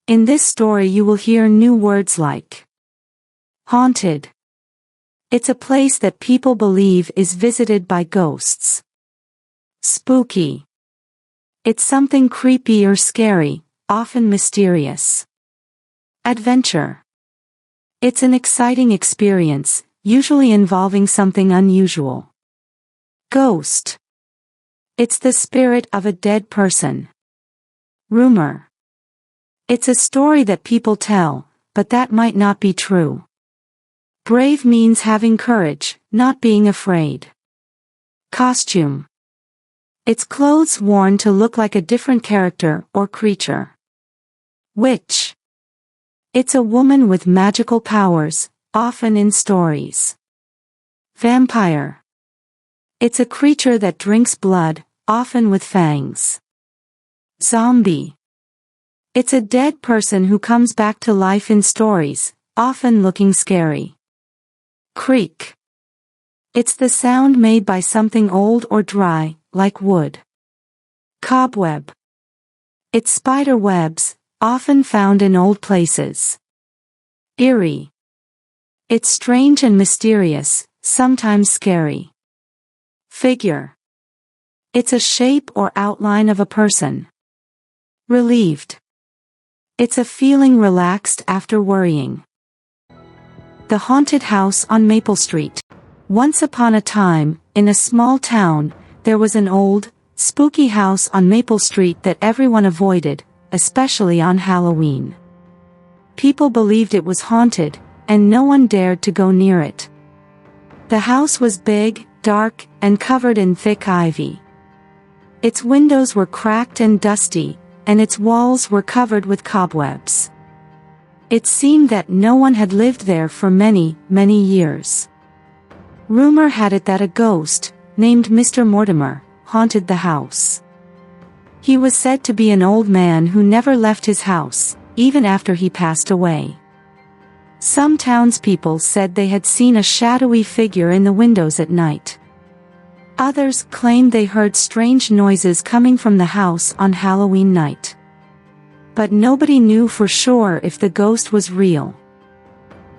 In this story you will hear new words like haunted. It's a place that people believe is visited by ghosts. Spooky. It's something creepy or scary, often mysterious. Adventure. It's an exciting experience, usually involving something unusual. Ghost. It's the spirit of a dead person. Rumor. It's a story that people tell, but that might not be true. Brave means having courage, not being afraid. Costume. It's clothes worn to look like a different character or creature. Witch. It's a woman with magical powers, often in stories. Vampire. It's a creature that drinks blood, often with fangs. Zombie. It's a dead person who comes back to life in stories, often looking scary. Creak. It's the sound made by something old or dry, like wood. Cobweb. It's spider webs, often found in old places. Eerie. It's strange and mysterious, sometimes scary. Figure. It's a shape or outline of a person. Relieved. It's a feeling relaxed after worrying. The haunted house on Maple Street. Once upon a time, in a small town, there was an old, spooky house on Maple Street that everyone avoided, especially on Halloween. People believed it was haunted, and no one dared to go near it. The house was big, dark, and covered in thick ivy. Its windows were cracked and dusty, and its walls were covered with cobwebs. It seemed that no one had lived there for many, many years. Rumor had it that a ghost, named Mr. Mortimer, haunted the house. He was said to be an old man who never left his house, even after he passed away. Some townspeople said they had seen a shadowy figure in the windows at night. Others claimed they heard strange noises coming from the house on Halloween night. But nobody knew for sure if the ghost was real.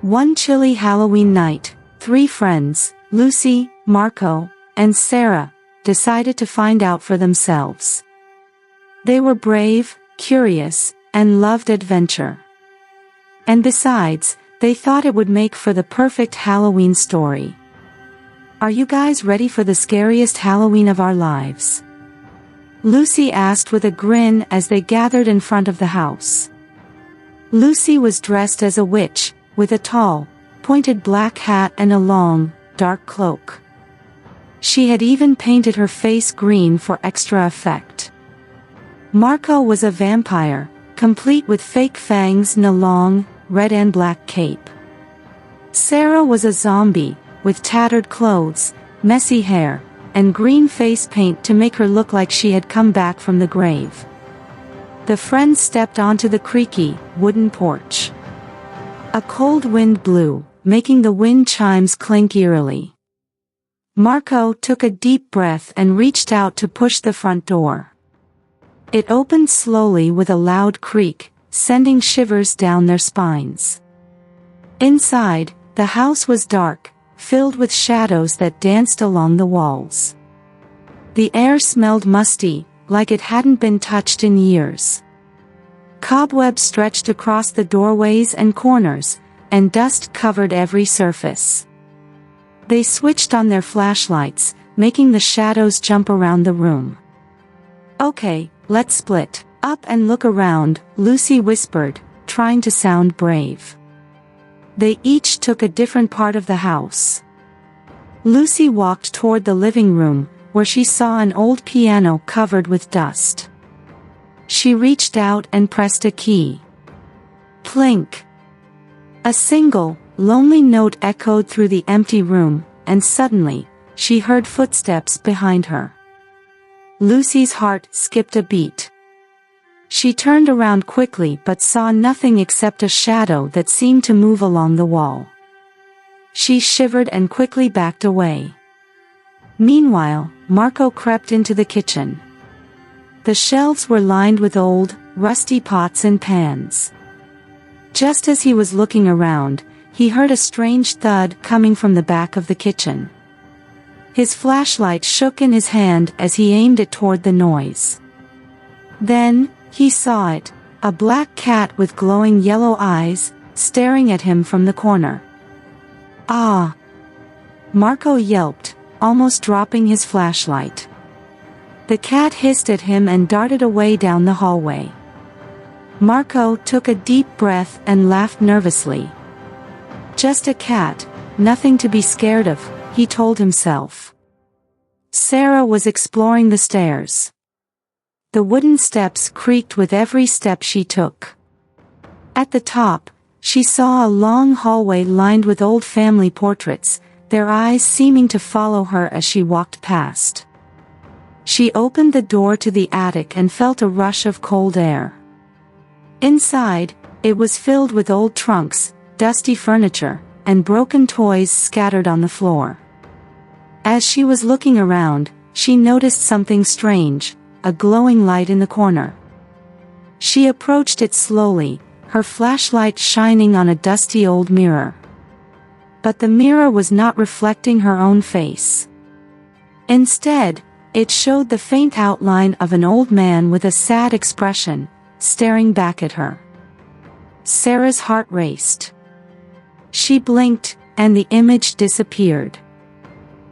One chilly Halloween night, 3 friends, Lucy, Marco, and Sarah, decided to find out for themselves. They were brave, curious, and loved adventure. And besides, they thought it would make for the perfect Halloween story. Are you guys ready for the scariest Halloween of our lives? Lucy asked with a grin as they gathered in front of the house. Lucy was dressed as a witch, with a tall, pointed black hat and a long, dark cloak. She had even painted her face green for extra effect. Marco was a vampire, complete with fake fangs and a long, red and black cape. Sarah was a zombie, with tattered clothes, messy hair, and green face paint to make her look like she had come back from the grave. The friends stepped onto the creaky, wooden porch. A cold wind blew, making the wind chimes clink eerily. Marco took a deep breath and reached out to push the front door. It opened slowly with a loud creak, sending shivers down their spines. Inside, the house was dark, filled with shadows that danced along the walls. The air smelled musty, like it hadn't been touched in years. Cobwebs stretched across the doorways and corners, and dust covered every surface. They switched on their flashlights, making the shadows jump around the room. "Okay, let's split up and look around," Lucy whispered, trying to sound brave. They each took a different part of the house. Lucy walked toward the living room, where she saw an old piano covered with dust. She reached out and pressed a key. Plink! A single, lonely note echoed through the empty room, and suddenly, she heard footsteps behind her. Lucy's heart skipped a beat. She turned around quickly but saw nothing except a shadow that seemed to move along the wall. She shivered and quickly backed away. Meanwhile, Marco crept into the kitchen. The shelves were lined with old, rusty pots and pans. Just as he was looking around, he heard a strange thud coming from the back of the kitchen. His flashlight shook in his hand as he aimed it toward the noise. Then, he saw it, a black cat with glowing yellow eyes, staring at him from the corner. "Ah!" Marco yelped, almost dropping his flashlight. The cat hissed at him and darted away down the hallway. Marco took a deep breath and laughed nervously. Just a cat, nothing to be scared of, he told himself. Sarah was exploring the stairs. The wooden steps creaked with every step she took. At the top, she saw a long hallway lined with old family portraits, their eyes seeming to follow her as she walked past. She opened the door to the attic and felt a rush of cold air. Inside, it was filled with old trunks, dusty furniture, and broken toys scattered on the floor. As she was looking around, she noticed something strange, a glowing light in the corner. She approached it slowly, her flashlight shining on a dusty old mirror. But the mirror was not reflecting her own face. Instead, it showed the faint outline of an old man with a sad expression, staring back at her. Sarah's heart raced. She blinked, and the image disappeared.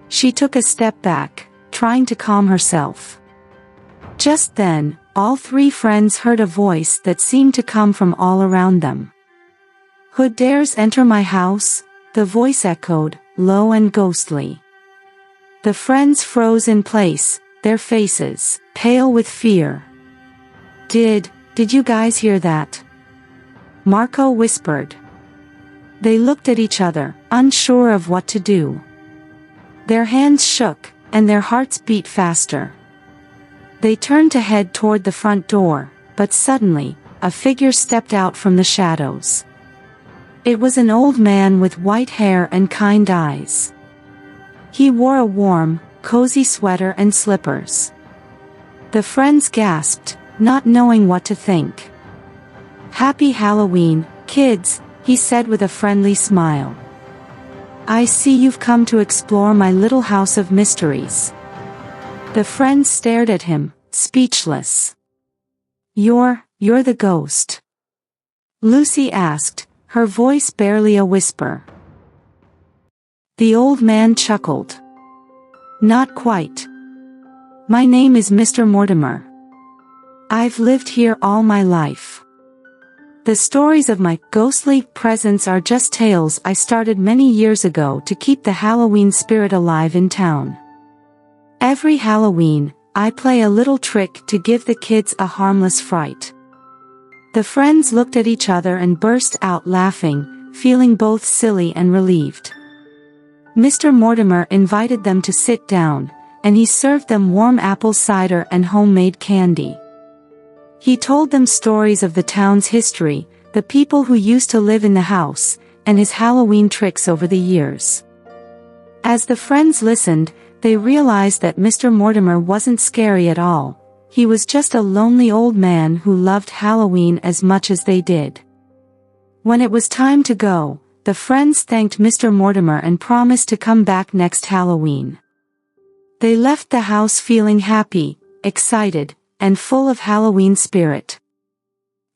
She took a step back, trying to calm herself. Just then, all three friends heard a voice that seemed to come from all around them. "Who dares enter my house?" the voice echoed, low and ghostly. The friends froze in place, their faces pale with fear. Did you guys hear that?" Marco whispered. They looked at each other, unsure of what to do. Their hands shook, and their hearts beat faster. They turned to head toward the front door, but suddenly, a figure stepped out from the shadows. It was an old man with white hair and kind eyes. He wore a warm, cozy sweater and slippers. The friends gasped, not knowing what to think. "Happy Halloween, kids," he said with a friendly smile. "I see you've come to explore my little house of mysteries." The friends stared at him, speechless. You're the ghost?" Lucy asked, her voice barely a whisper. The old man chuckled. "Not quite. My name is Mr. Mortimer. I've lived here all my life. The stories of my ghostly presence are just tales I started many years ago to keep the Halloween spirit alive in town. Every Halloween, I play a little trick to give the kids a harmless fright." The friends looked at each other and burst out laughing, feeling both silly and relieved. Mr. Mortimer invited them to sit down, and he served them warm apple cider and homemade candy. He told them stories of the town's history, the people who used to live in the house, and his Halloween tricks over the years. As the friends listened, they realized that Mr. Mortimer wasn't scary at all. He was just a lonely old man who loved Halloween as much as they did. When it was time to go, the friends thanked Mr. Mortimer and promised to come back next Halloween. They left the house feeling happy, excited, and full of Halloween spirit.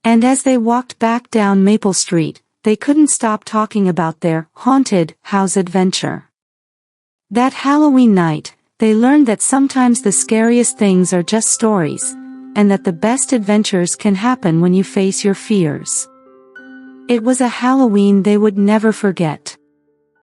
And as they walked back down Maple Street, they couldn't stop talking about their haunted house adventure. That Halloween night, they learned that sometimes the scariest things are just stories, and that the best adventures can happen when you face your fears. It was a Halloween they would never forget.